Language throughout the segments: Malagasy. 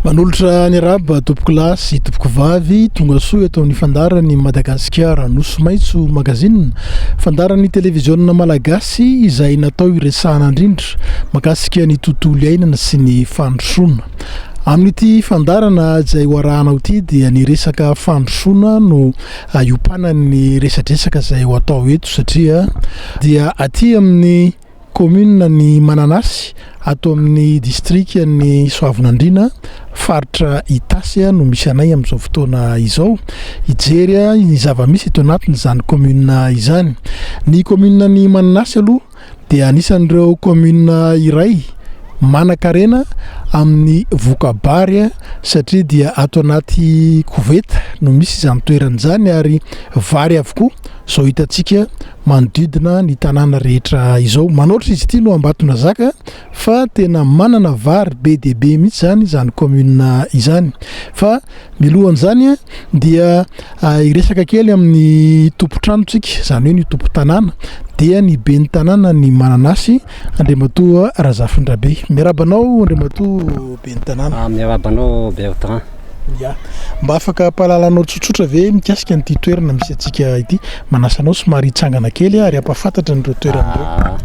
Manolotra ny araba tompoko lahy sy tompoko vavy tonga soa eto amin'ny fandaran'ny Madagasikara Nosy Maitso magazine, fandaran'ny televiziona malagasy izay natao iresahana indrindra mahakasika ny tontolo iainana sy ny fandrosoana. Amin'ity fandarana izay hoarahanao ity dia ny resaka fandrosoana no iopanan'ny resadresaka izay ho atao eto satria dia aty amin'ny commune ny Mananasy ato amin'ny district ny Soavinandriana faritra Itasy no misy anay amin'izao fotoana izao hijery ny zava-misy eto anatin'izany commune izany. Ny commune ny Mananasy aloha dia anisan'ireo commune iray manan-karena amin'ny vokabary satria dia ato anaty koveta no misy izany toerana izany ary vary avokoa izao hitantsika manodidina ny tanàna rehetra izao. Manoatra izy ity no ambatona zaka fa tena manana vary be dia be mihitsy izany commune izany. Fa milohan'izany dia iresaka kely amin'ny tompo-tranontsika izany hoe ny tompo-tanàna dia ny ben'ny tanàna ny Mananasy Andriamatoa Razafindrabe. Miarabanao Andriamatoa ben'ny tanàna. Miarabanao Bertrand. Ya, mba afaka palalanao tsotsotra ve mikasika an'ity toerana misy atsika ity, manasanao somary hitsangana kely ary ampafantatra n'ireo toerana ireo.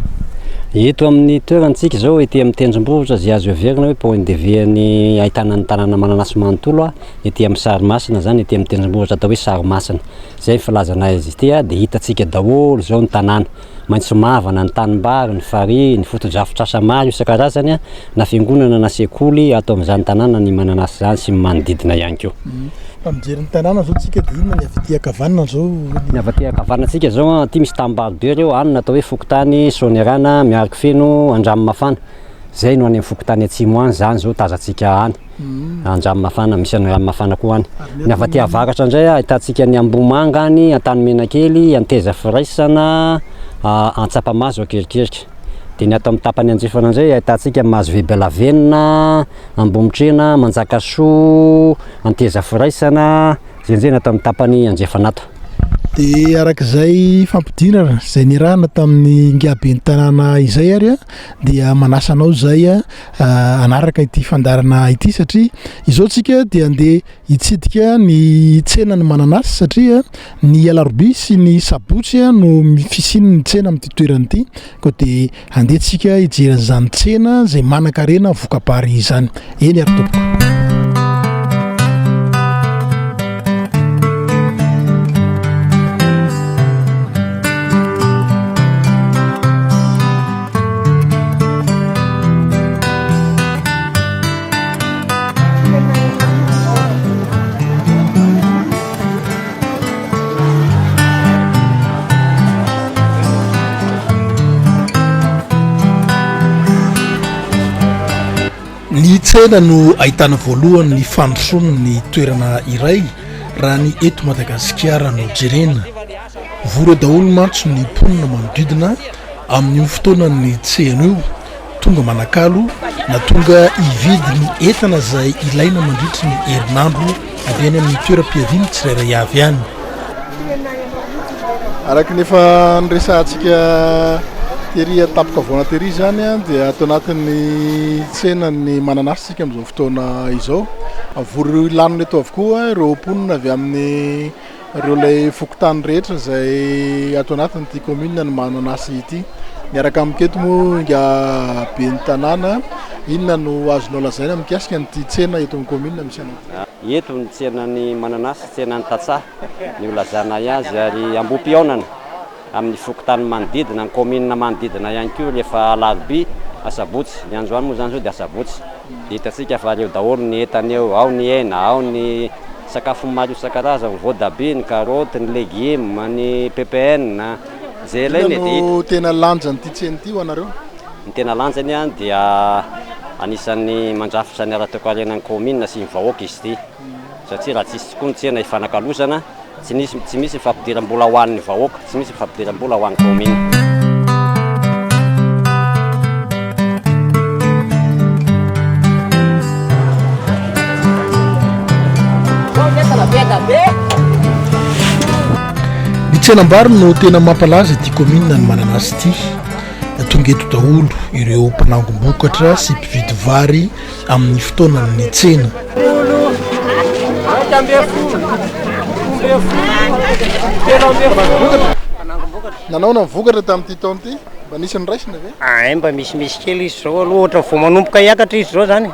Eto amin'ny toerantsika zao ety amin'ny tendrombohitra zay azo heverina hoe point de vue ny ahitana ny tanàna Mananasy manontolo ety amin'ny Sarimasina zany, ety amin'ny tendrombohitra atao hoe Sarimasina. Zay filazana izy ity dia hitantsika daholo zao ny tanàna. Maitso mavana ny tanimbary, ny farihy, ny foto-drafitrasa maro isan-karazany na fiangonana na sekoly atao amin'izany tanàna ny Mananasy zany sy manodidina ihany koa. Mijery ny tanàna zao tsika dia inona ny avy aty ankavanana zao? Ny avy aty ankavanantsika zao aty misy tanimbary be reo any natao hoe Fokotany, Sonerana, miaraka feno Andranomafana. Zay no any amin'ny Fokotany atsimo any zany zao tazantsika any. Andranomafana misy Andranomafana koa any. Ny avy aty avaratra indray ahitantsika ny Ambomanga any, Antanimenakely, Anteza Firaisana, Antsapamazo akelikelika. Dia ny ato amin'ny tapany Anjifana indray ahitantsika Mazovebelavenina, Ambomitrena, Manjakasoa, Anteza Firaisana, zay ny ato amin'ny tapany Anjefanato. Dia arak'izay fampidinana izay nirahana tamin'ny ngaben'ny tanàna izay ary dia manasanao izay anaraka ity fandarana ity satria izao tsika dia andeha hitsidika ny tsenan'ny Mananasy satria ny Alarobia sy ny Sabotsy no fisian'ny tsena amin'ity toerana ity, koa dia andehantsika hijery an'izany tsena izay manan-karena vokabary izany. Eny ary tompoko. Ny tsena no ahitana voalohany ny fandrosoana ny toerana iray raha ny eto Madagasikara no jerena. Voro daholo mantsy ny mponina manodidina amin'ny fotoana ny tsena io, tonga manakalo na tonga hividy ny entana izay ilaina mandritra ny herinandro avy any amin'ny toeram-piaviana tsirairay avy ihany. Araka nefa niresantsika tery tapoka voana tery zany dia ato anatin'ny tsenan'ny Mananasy sika amin'izao fotoana izao. Voro lanona eto avokoa ireo mponina avy amin'ny ireo ilay fokotany rehetra izay ato anatin'ity commune ny Mananasy ity. Miaraka amin'iketo moa nga ben'ny tanàna, inona no azonao lazaina mikasika an'ity tsena eto amin'ny commune misy anao? Eto ny tsenan'ny Mananasy, tsenan'ny Tatsaha ny olazana azy ary ambom-pionana amin'ny fokotany manodidina, ny commune manodidina ihany koa rehefa Alarobia, Asabotsy. Ny androany moa zany zao dia Asabotsy. Hitantsika fa reo daholo ny entana eo, ao ny hena, ao ny sakafo maro isan-karazany, voatabia, ny karoty, ny legioma, ny PPN. Zay ilainy dia tena lanjany ity tsena ity ho anareo? Ny tena lanjany dia anisan'ny mandrafitra ny ara-toe-karenan'ny commune sy ny vahoaka izy ity. Satria raha tsisy tokoa ny tsena ifanakalosana, tsy misy fampidiram-bola ho an'ny vahoaka, tsy misy fampidiram-bola ho an'ny commune. Ny tsenam-bary no tena mampalaza ity commune ny Mananasy ity. tonga eto daholo ireo mpanangom-bokatra sy mpividy vary amin'ny fotoanany tsena. Nanao na mivokatra tamin'ity taona ity mba nisy ny raisina ve? Mba misimisy kely izy zao aloha ohatra vao manomboka hiakatra izy zao zany.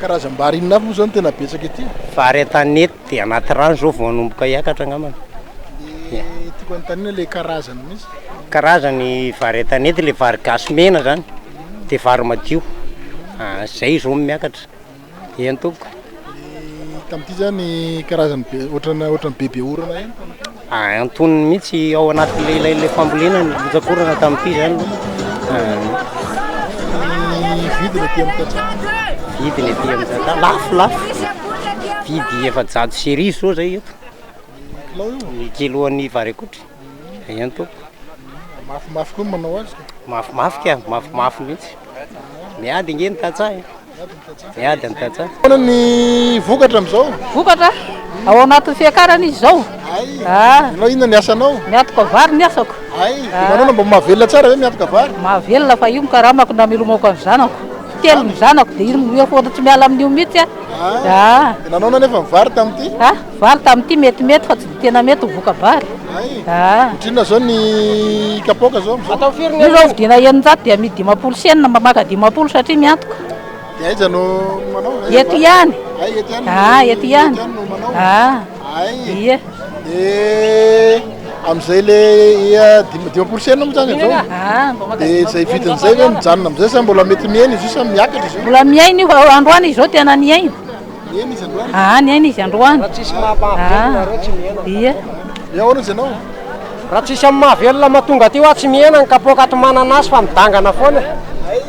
Karazam-bary inona avy moa zao no tena betsaka ety? Vary an-tanety dia anaty rano zao vao manomboka hiakatra angambany. Tiako anontaniana ilay karazany misy. Karazany vary an-tanety ilay vary gasy mena zany dia vary madio. Zay zao miakatra entoko. Tamin'ity zany karazany ohatran'ny bebe orana ihany. Antonony mihitsy ao anatin'ilay fambolena ny lojakorana tamin'ity zany. Vidiny aty amin'ny tantsaha. Vidiny aty amin'ny tantsaha lafo. Vidy 700 cerise zao zay eto. Ny kiloan'ny vary akotra. Entoko. Mafimafy koa manao azy. Mafimafy mihitsy. Miady nge ny tantsaha. Miady ny tantsaha. Ahoana ny vokatra amin'izao? Vokatra ao anatin'ny fiakarana izy zao. Ianao inona ny asanao? Miatoka vary ny asako. Manao mba mahavelona tsara ve miatoka vary? Mahavelona fa io mikaramako na milomako ny zanako. Telo ny zanako dia io foto tsy miala amin'io mihitsy a. Nanao nefa ny vary tamin'ity? Vary tamin'ity metimety fa tsy tena mety voka vary. Otrina zao ny kapoaka zao? Io zao vidina 900 dia amidy 10 senina mamaka 10 satria miantoka. Dia aiza no manao? Eto ihany. Eto ihany? Ie. Amin'izay le 10 senina moa zany zao? Dia izay vidin'izay hoe mijanona amin'izay sa mbola mety miaina izy io sa miakatra izy io? Mbola miaina io androany izy zao tena niaina. Niaina izy androany? Niaina izy androany. Ie. Ahoana izy ianao? Raha tsisy amin'ny mahavelona mahatonga aty ho tsy miaina ny kapoaka ato mananasy fa midangana foana.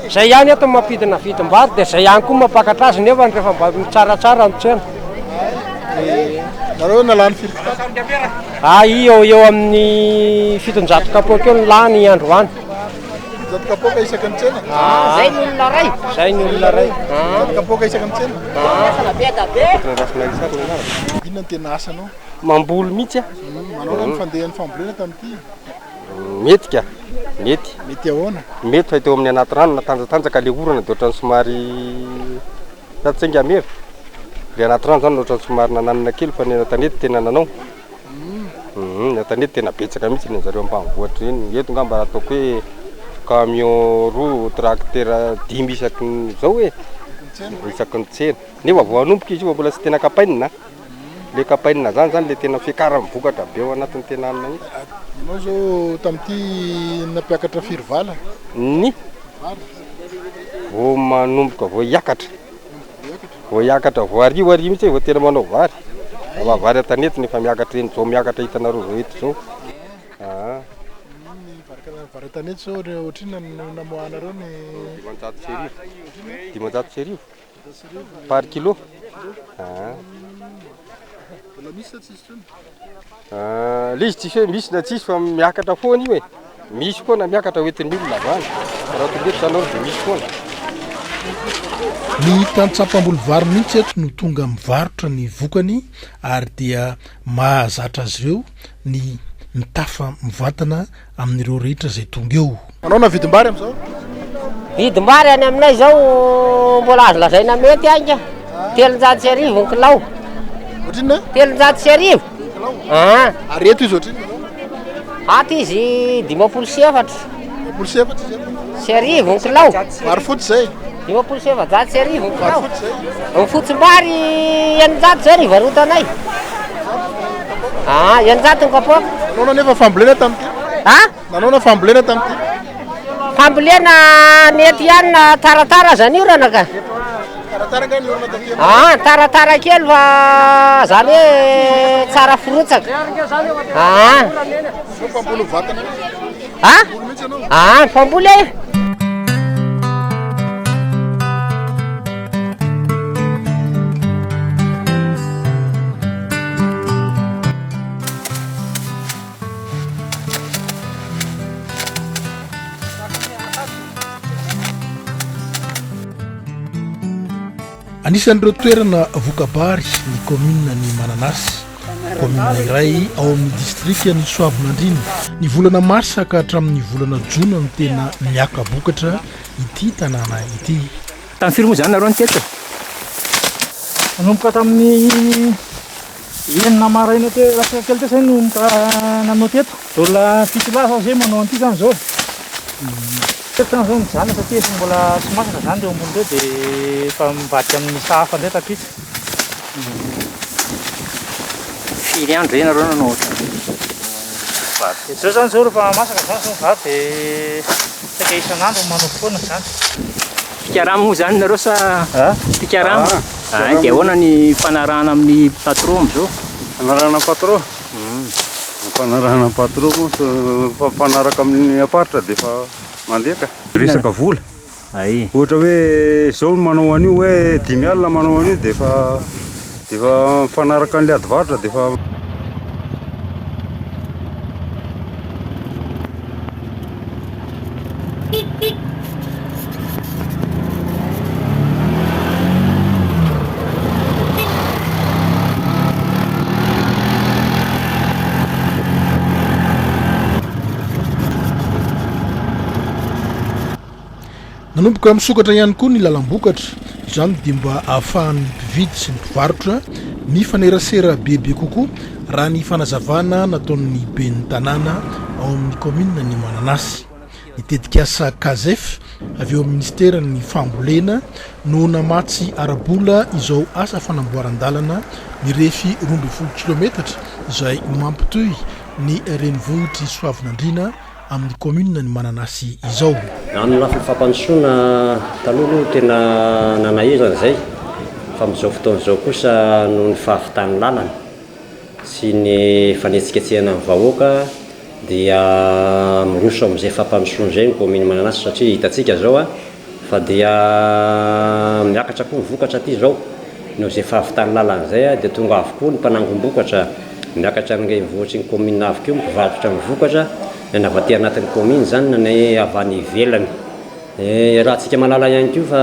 Zay ihany eto mampidina vidim-bary dia zay ihany koa mampakatra azy nefa rehefa mba tsaratsara ny tsena. Nareo nalany firy? Eo amin'ny 700 kapoaka eo ny lany androany. 700 kapoaka isaky ny tsena? Zay ny olona ray. Zay ny olona ray. 700 kapoaka isaky ny tsena? Inona ny tena asanao? Mamboly mihitsy. Manao ny fandehan'ny fambolena tamin'ity? Mety ka. Mety. Mety ahoana? Mety fa teo amin'ny anaty rano natanjatanjaka le orana dia ohatrany somary tatsengamery. Le anaty rano zany ohatrany somary nananana kely fa ny tanety tena nanao. Ny tanety tena betsaka mihitsy ny zareo ambanivohitra eny. Eto ngamba raha ataoko hoe camion roa tracteur 10 isaky zao hoe isaky ny tsena. Nefa vao anomboka izy io mbola tsy tena kapainina. Le kapainina zany le tena fiakarany vokatra be ao anatin'ny tenanina iny. Ianao zao tamin'ity nampiakatra firy vala? Vao manomboka vao hiakatra. Vao hiakatra vao arivo mihitsy vao tena manao vary. Vary an-tanety nefa miakatra eny zao miakatra hitanareo zao eto zao. Vary an-tanety zao ohatrina namoahanareo ny 500 serivo par kilo. Mbola misy sa tsisy tsony? Le izy tsisy hoe misy na tsisy fa miakatra foana io e. Misy foana miakatra hoentin'ny olona avany. Raha tongeto sanao dia misy foana. Ny tantsampam-boly vary mihitsy eto no tonga mivarotra ny vokany ary dia mahazatra azy ireo ny mitafa mivantana amin'ireo rehetra izay tonga eo. Manao na vidim-bary amin'izao? Vidim-bary any aminay zao mbola azo lazaina mety anga 300 serivo ny kilao. Ohatrina? 300 serivo. Ary eto izy ohatrina? Ato izy 57. 57 izy? Serivo ny kilao. Vary fotsy zay? 57 serivo ny kilao. Vary fotsy zay? Ny fotsim-bary 900 zay ny varotanay. 900 ny kapoaka. Nanao nefa fambolena tamin'ity? Nanao na fambolena tamin'ity? Fambolena nety ihany na taratara zany orana ka. Taratara nga ny orana tamin'ity? Taratara kely fa zany hoe tsara firotsaka. Mpamboly vatana? Mpamboly e. Anisan'ireo toerana vokabary ny komina ny Mananasy komina iray ao amin'ny distrika ny Soavinandriana. Ny volana Marsa ka hatramin'ny volana Jona no tena miakabokatra ity tanàna ity. Tamin'ny firy moa zany nareo niteto? Nanomboka tamin'ny enina maraina lasa kely teo zay nomboka nanao teto. Olona fito lasa zay manao an'ity zany zao. Teto zany zao mijana satria efa mbola tsy masaka zany dia ambony reo dia efa mivadika amin'ny sahafa indray tapitra. Firy andro zay nareo nanao ohatrany. Zao zany zao rehefa masaka zany zao mivady dia saika isan'andro manao foana zany. Fikarama moa zany nareo sa fikarama? Dia ahoana ny fanarahana amin'ny patron am'izao? Fanarahana patron? Fanarahana patron moa fanaraka amin'ny aparitra dia efa mandeha ka. Resaka vola. Ohatra hoe zao manao an'io hoe 5 alina manao an'io dia efa fanaraka an'ilay adivaritra dia efa nanomboka misokatra ihany koa ny lalam-bokatra izany dia mba ahafahan'ny mpividy sy ny mpivarotra mifanerasera bebe kokoa raha ny fanazavana nataon'ny ben'ny tanàna ao amin'ny komina ny Mananasy. Nitetika asa Kazef avy eo amin'ny ministeran'ny fambolena no namatsy arabola izao asa fanamboaran-dalana mirefy 12 kilometatra izay mampitohy ny renivohitry Soavinandriana amin'ny komina ny Mananasy izao. Amin'ny lafiny fampandrosoana taloha tena nanahirana zay fa amin'izao fotoana izao kosa noho ny fahafitan'ny lalana sy ny fanetsiketsehana amin'ny vahoaka dia miroso amin'izay fampandrosoana izay ny komina Mananasy satria hitantsika zao fa dia miakatra koa mivokatra aty zao noho izay fahafitan'ny lalana zay dia tonga avokoa ny mpanangom-bokatra miakatra amin'ny vohitry ny komina avokoa mivarotra mivokatra na avy aty anatin'ny komina zany na ny avy any ivelany. Raha tsika malala ihany koa fa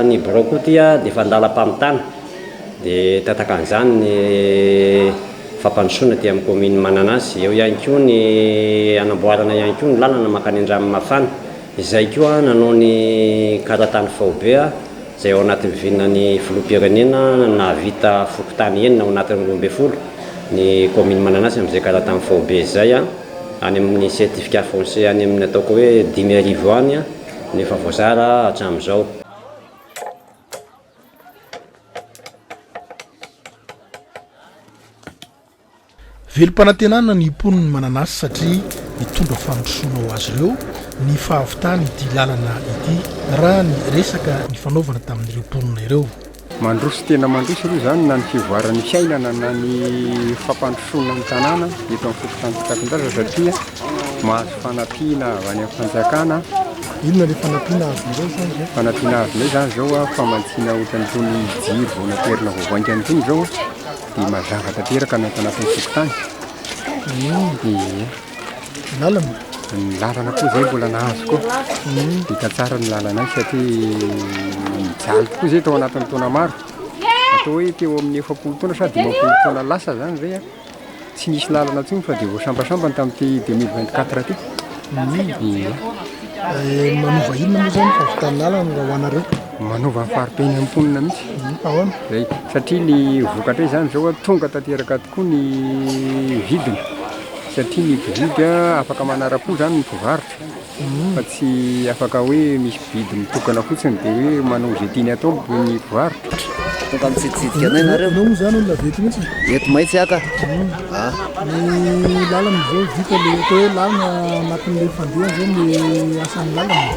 ny broko ty dia efa andalam-pamitana dia tataka an'izany ny fampandrosoana ty amin'ny komina Mananasy. Eo ihany koa ny anamboarana ihany koa ny lalana makany Andranomafana izay koa nanao ny karatany faobe izay ao anatin'ny vinany filoham-pirenena nahavita fokotany enina ao anatin'ny 12 ny komina Mananasy amin'izay karatany faobe izay any amin'ny certificat foncier any amin'ny ataoko hoe 10,000 any nefa voazara hatramin'izao. Velim-panantenana ny mponiny Mananasy satria mitondra fandrosoana ho azy ireo ny fahavitany ity lalana ity raha ny resaka ny fanaovana tamin'ireo mponina ireo. mandroso tena mandroso ireo zany na ny fivoaran'ny fiainana na ny fampandrosoana ny tanàna eto amin'ny fokotan'ny satria mahazo fanampiana avy any amin'ny fanjakana. Inona le fanampiana avin'ireo zany? Fanampiana avinay zany zao famantsiana ohatrany tony jiro na toerana voavoaingany tony zao dia mazava tanteraka ny tanatin'ny fokotany. Lalana? Ny lalana koa zay mbola nahazo koa. Hita tsara ny lalana satria mijaly tokoa zay tao anatin'ny taona maro. Atao hoe teo amin'ny 9 taona sady 9 taona lasa zany zay tsy nisy lalana intsony fa dia voasambasambany tamin'ity 2024 ty. Manova inona moa zany fahavitany lalana raha ho anareo? Manova ny fari-piainan'ny mponina mihitsy. Ahoana? Zay satria ny vokatra zany zao tonga tanteraka tokoa ny vidiny. Satria ny mpividy afaka manara-po zany ny mpivarotra fa tsy afaka hoe misy vidy mitokana fotsiny dia hoe manao izay tiany atao ny mpivarotra. Tonga mitsiditsidika anay nareo. Anao moa zany olona vety mihitsy? Eto maitsy aka. Ny lalana zao vita le atao hoe lalana anatin'le fandeha zao ny asan'ny lalana.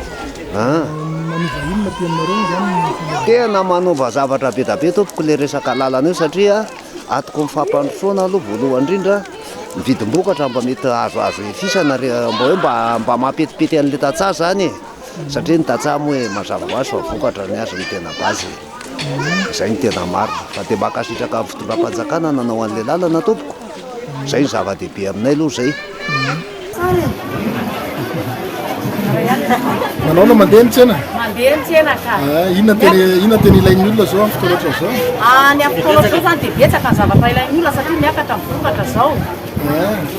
Manova inona ty aminareo zany? Tena manova zavatra be da be tompoko le resaka lalana io satria atoko ny fampandrosoana aloha voalohany indrindra ny vidim-bokatra mba mety azoazo efisana mba hoe mba mampetipety an'le tatsaha zany satria ny tatsaha moa hoe mazava ho azy fa vokatra ny azo ny tena bazy. Izay ny tena maro fa dia makasitraka amin'ny fitondram-panjakana nanao an'le lalana tompoko. Izay ny zava-dehibe aminay aloha zay. manao na mandeha mitsena mandeha mitsena ka inona teny ilain'ny olona zao amin'ny fotoana ohatrao zao ny amin'ny fotoana ohatrao zany dia betsaka ny zavatra ilain'ny olona satria miakatra mivokatra zao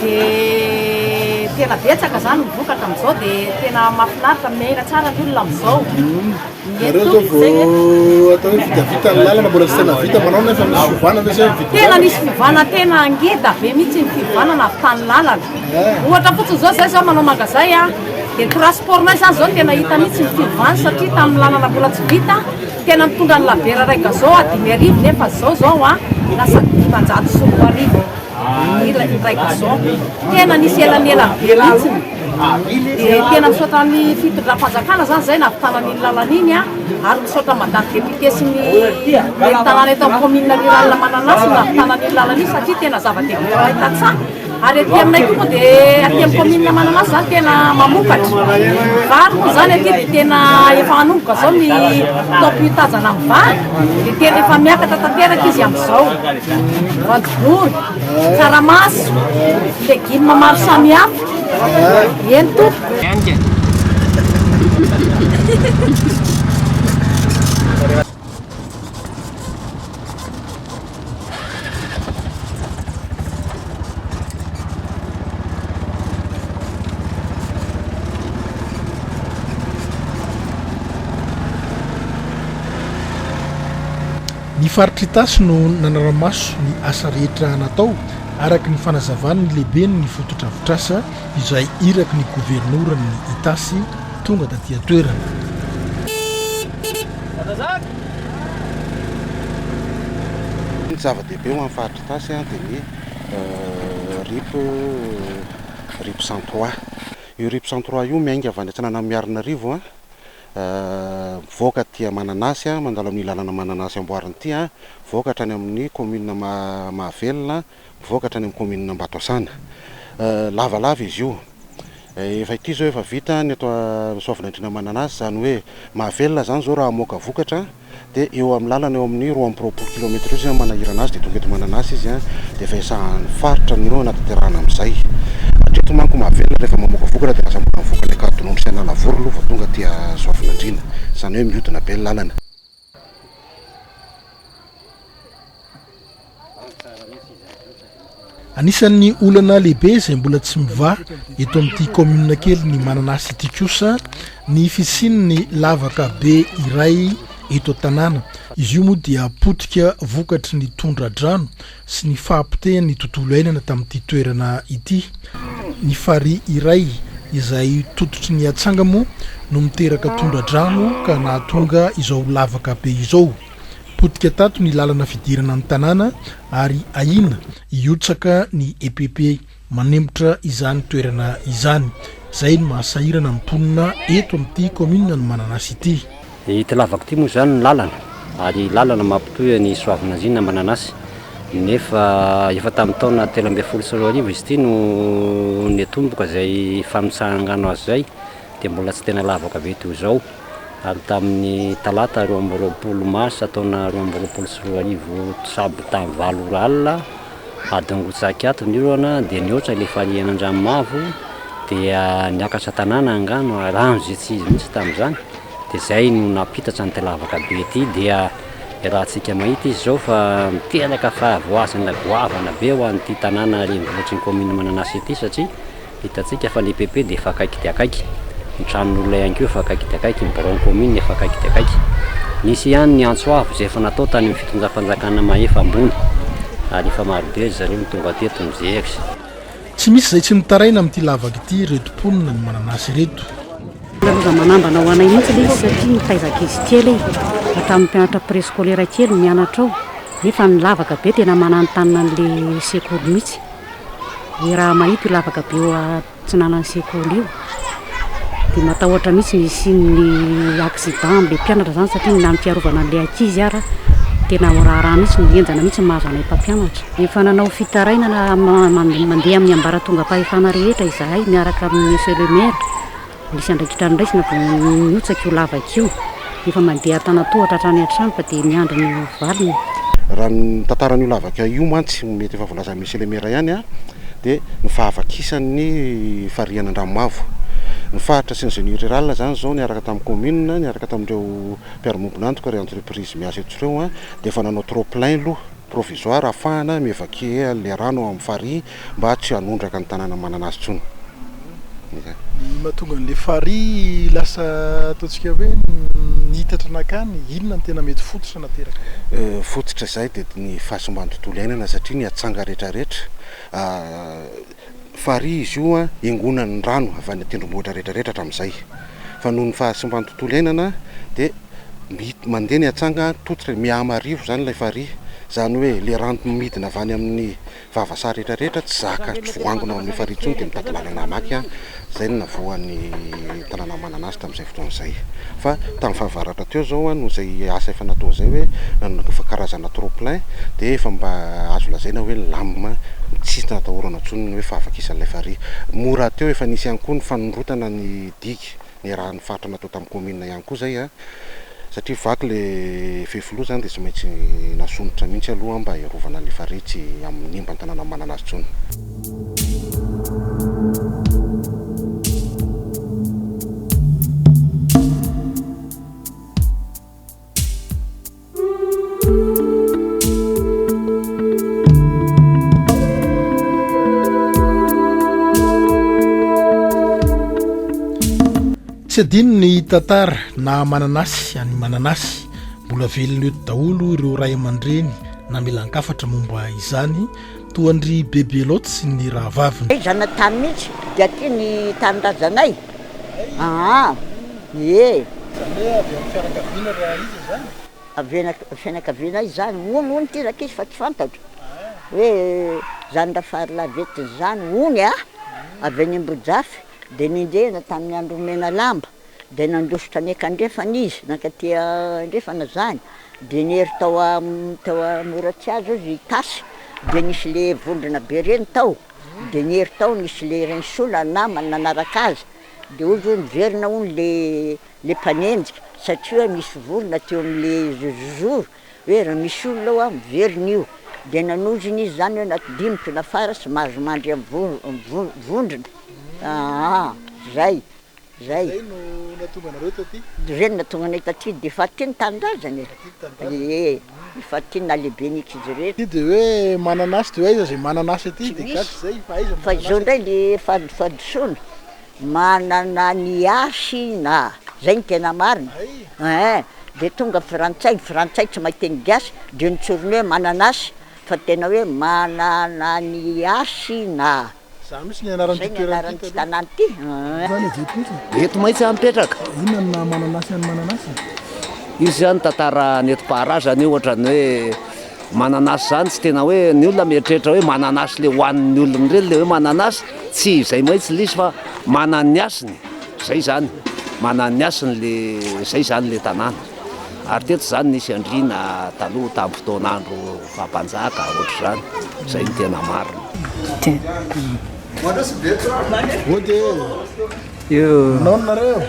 dia tena betsaka zany mivokatra amin'izao dia tena mahafinaritra miaina tsara ny olona amin'izao nareo zao vao atao hoe vitavita ny lalana mbola tsy tena vita manao nefa misy fivanana zay tena nisy fivana tena ngeda be mihitsy ny fivanana avy tany lalana ohatra fotsiny zao zay zao manao magazay a dia transportnay zany zao tena hita mihitsy ny fivana satria tamin'ny lalana mbola tsy vita tena mitondra ny labera raika zao a 5,000 nefa zao a lasa 720 raika zao tena nisy elanela be mihitsy tena misaotra ny fitondram-panjakana zany zay navitanany lalana iny a ary misaotra madame député sy ny tanàna eto amin'ny commune rurale Mananasy navitanany lalana iny satria tena zava-dehibe mahita tsara ary aty aminay koa moa dia aty amin'ny commune Mananasy zany tena mamokatra vary moa zany aty dia tena efa hanomboka zao ny taopitazana amin'ny vary dia tena efa miakatra tanteraka izy amin'izao voanjobory tsaramaso legioma maro samihafa eny tompo ny faritry tasy no nanaramaso ny asa rehetra natao araky ny fanazavany lehibe ny fototravitrasa izay iraky ny gouvernoura ny itasy tonga taty atoerana ny zava-dehibe ho amin'ny faritry tasy dia ny RIP 103 io RIP 103 io miainga avy any antsinana Miarinarivo voaka tia Mananasy mandalo amin'ny lalana Mananasy amboariny ity voaka hatrany amin'ny commune Mahavelona voaka hatrany amin'ny commune Batoasana lavalava izy io efa ity zao efa vita ny ato Soavinandriana Mananasy zany hoe Mahavelona zany zao raha amoaka vokatra dia eo amin'ny lalana eo amin'ny 20 kilometra io zany manahirana azy dia tonga eto Mananasy izy dia efa isahan'ny faritra ny anatanterahana amin'izay hatreto manko Mahavelona rehefa mamoaka vokatra dia lasa mbola mivoaka ny akadonondro sy analavoro aloha vao tonga tia Soavinandriana zany hoe mihodina be ny lalana. Anisan'ny olana lehibe izay mbola tsy miva eto amin'ity commune kely ny Mananasy ity kosa ny fisian'ny lavaka be iray eto tanàna. Izy io moa dia potika vokatry ny tondra-drano sy ny fahampitehany tontolo iainana tamin'ity toerana ity. Ny fary iray izay tototry ny atsanga moa no miteraka tondra-drano ka nahatonga izao lavaka be izao. Potika tato ny lalana fidirana ny tanàna ary ahina iotsaka ny EPP manembotra izany toerana izany. Zay no mahasahirana ny mponina eto amin'ity commune ny Mananasy ity. Ity lavaka ity moa zany ny lalana ary lalana mampitohy ny Soavinandriana Mananasy nefa efa tamin'ny taona 13 izy ity no netomboka zay famitsahanano azy zay dia mbola tsy tena lavaka be toy izao ary tamin'ny talata 20 mars taona 2022 sabo tamin'ny 7 alina adingotsakyato ny irona dia niotra le falianandranomavo dia niakatra tanàna angano rano zay tsy izy mihitsy tamin'izany dia zay no napitatra ny lavaka be ity dia raha antsika mahita izy zao fa miteraka fahavoasana goavana be ho an'ity tanàna renivohitry ny commune Mananasy ity satria hitantsika fa ny EPP dia efa akaiky dia akaiky ny tranon'olona ihany koa efa akaiky dia akaiky ny bureau commune efa akaiky dia akaiky nisy ihany ny Antsoavo izay efa natao tany amin'ny fitondram-panjakana mahefa ambony ary efa marobe zareo tonga teto mijery. Tsy misy zay tsy mitaraina amin'ity lavaka ity reto mponina ny Mananasy reto. Loza manambana ho anay mihitsy ilay satria nitaizaka izy kely tamin'ny mpianatra préscolaire kely mianatra ao nefa ny lavaka be tena mananontany an'ilay sekoly mihitsy raha mahita io lavaka be eo atsinanany sekoly io dia matahotra mihitsy misy ny accident be mpianatra zany satria na ny fiarovana an'ilay ankizy ara tena raharaha mihitsy mienjana mihitsy mahazo anay mpampianatra. Efa nanao fitarainana mandeha amin'ny ambaratonga-pahefana rehetra izahay miaraka amin'ny monsieur le maire misy andraikitra niraisina vao niotsaka io lavaka io efa mandeha tanatohatra hatrany an-trano fa dia miandry ny valiny. Raha ny tantaran'io lavaka io mantsy mety efa voalaza monsieur le maire ihany dia ny fahavakisany farianandranomavo ny faritra sy ny génie rural zany zao niaraka tamin'ny commune niaraka tamin'ireo mpiara-mombonantoka ry entreprise miasa eto ireo a dia efa nanao trop plein aloha provisoire ahafahana mivake le rano amin'ny fary mba tsy hanondraka ny tanàna mananazy tsony. Ny mahatonga an'le fary lasa ataontsika hoe nihitatra nakany, inona ny tena mety fototra nateraka? Fototra izay dia ny fahasombany tontolo iainana satria ny atsanga rehetrarehetra fary izy io a engonany rano avy any tendrombohitra rehetrarehetra hatramin'izay fa noho ny fahasombany tontolo iainana dia mandeha ny atsanga totra mihamarivo zany ilay fary zany hoe le rano midina avy any amin'ny vavasa rehetrarehetra tsy zaka voangona amin'ny fary intsony dia mitady lalana maky a zay no navoan'ny tanàna mananazy tamin'izay fotoan'izay fa tamin'ny fahavaratra teo zao a no zay asa efa natao zay hoe efa karazana trop plein dia efa mba azo lazaina hoe lamima tsisy natahorana ntsony hoe fahavakisan'ilay fary mora teo efa nisy ihany koa ny fanorotana ny digy ny raha ny faritra natao tamin'ny commune ihany koa zay a satria vaky le fefiloha zany dia tsy maintsy nasonitra mihitsy aloha mba iarovana le fary tsy amin'ny imba ny tanàna mananazy tsony. Tsy adino ny tantara na mananasy any mananasy mbola velona eto daholo ireo ray aman-dreny na milan-kafatra momba izany toandry bebe loatra sy ny raha vaviny. Zana tany mihitsy dia aty ny tanindrazanay. Avy amin'ny fianakaviana izany ony ity raka izy fa tsy fantatra hoe zany rafary lavety zany ony avy any Ambojafy dia nindrena tamin'ny andro mena lamba dia nandositra ny ekandrefana izy nakaty andrefana zany dia nery tao Moratsiazo izy tasy dia nisy le vondrona be reny tao dia nery tao nisy le reny sola namany nanaraka azy dia ozy niverina ony le mpanenjika satria misy vorona teo amin'le zozoro hoe raha misy olona miverina io dia nanoziny izy zany hoe naty dimotro nafara sy mahazo mandry amin'ny vondrona. Zay no natonga nareo taty? Reny natonga anay taty dia efa ty ny tanindrazany efa ty na lehibe nitsy izy rehetra. Ty dia hoe mananasy dia aiza zay mananasy aty dia gasy zay fa aiza fa izao ndray le fadisoana manana ny asina zay ny tena marina dia tonga frantsay tsy mahiteny gasy dia nitsorony hoe mananasy fa tena hoe manana ny asina. Zany misy ny anaran'ny tanàny ty. Eto mahitsy ampetraka. Inona na mananasy any mananasy? Izy zany tantara netim-paharazana io ohatrany hoe mananasy zany tsy tena hoe ny olona mieritreritra hoe mananasy le hoanin'ny olona ireny le hoe mananasy tsy izay mahitsy le izy fa manan'ny asiny zay zany manan'ny asiny le zay zany le tanàna ary teto zany nisy andrina taloha tamin'ny fotoan'andro fampanjaka ohatra zany zay ny tena marina. Naona nareo?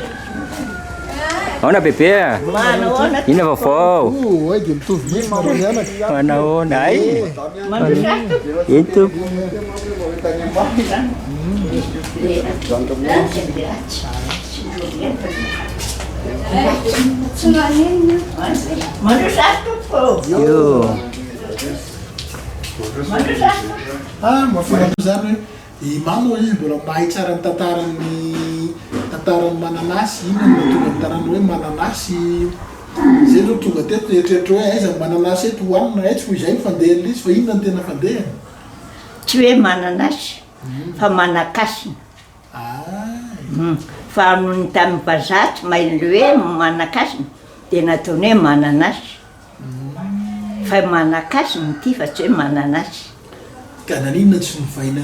Naona bebe? Ina vaovao? Ay dia mitovy misy nareo mianaka. Manaona ay? Ento. Mahafinaritra zany hoe imano izy mbola mahay tsara ny tantaran'ny mananasy, inona no tonga ny tanàna hoe mananasy zay zao tonga teto eritreritry hoe aiza ny mananasy eto hoanina tsy ho izay ny fandehana izy fa inona ny tena fandehana? Tsy hoe mananasy fa manakasina. Fa nohony tamin'ny vazaha tsy mahay le hoe manakasina dia nataony hoe mananasy fa manakasina ity fa tsy hoe mananasy. Ka naninona tsy novaina?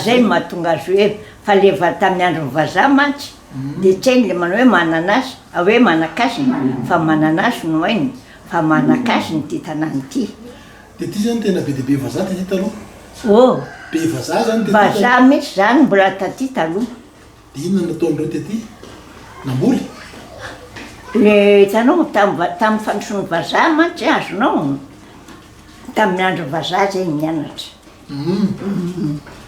Zay mahatonga azy hoe fa leva tamin'ny andron'ny vazaha mantsy dia tsy hainy le manao hoe mananasy hoe manakasina fa mananasy no hainy fa manakasina ity tanàny ity. Dia ty zany tena be dia be vazaha taty taloha? Be vazaha zany taty? Vazaha mihitsy zany mbola taty taloha. Dia inona nataon'ireo taty? Namboly? Le hitanao tamin'ny fandrosoan'ny vazaha mantsy azonao tamin'ny andron'ny vazaha zay nianatra.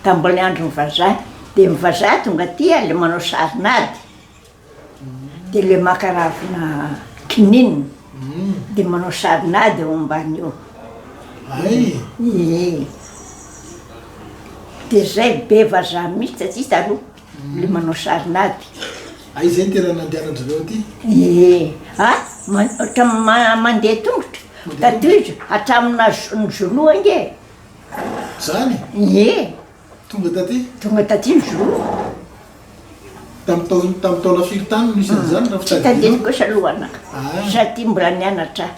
Tamin'ny mbola andron'ny vazaha dia ny vazaha tonga aty le manao sarinady dia le makaravina kinina dia manao sarinady eo ambany eo. Dia zay be vazaha mihitsy satria taloha le manao sarinady. Zay ny tena nandehananjareo aty? Ohatra mandeha tongotra tatoizo hatramina ny zoloa nge. Zany? Tonga taty? Tonga taty ny zoloa. Tamin'ny taona firy tany misy an'izany raha tsy tadidiko kosa aloha satria mbola nianatra.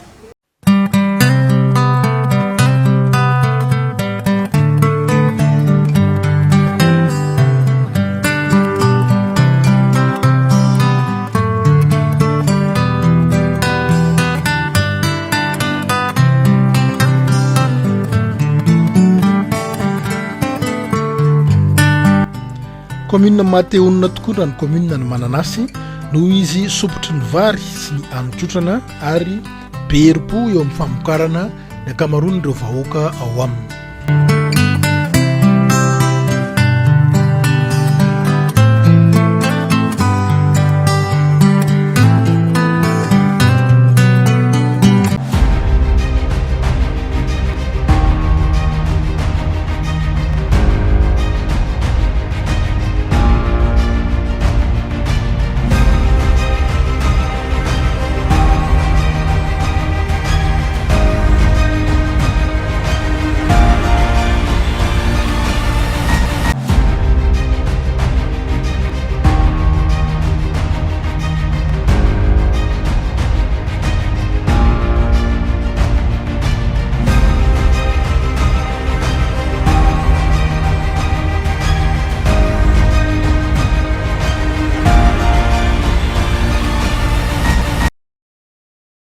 Commune Mateonina tokoa raha ny commune ny Mananasy noho izy sopotry ny vary sy ny anikotrana ary be herim-po eo amin'ny famokarana ny ankamaroan'ireo vahoaka ao aminy.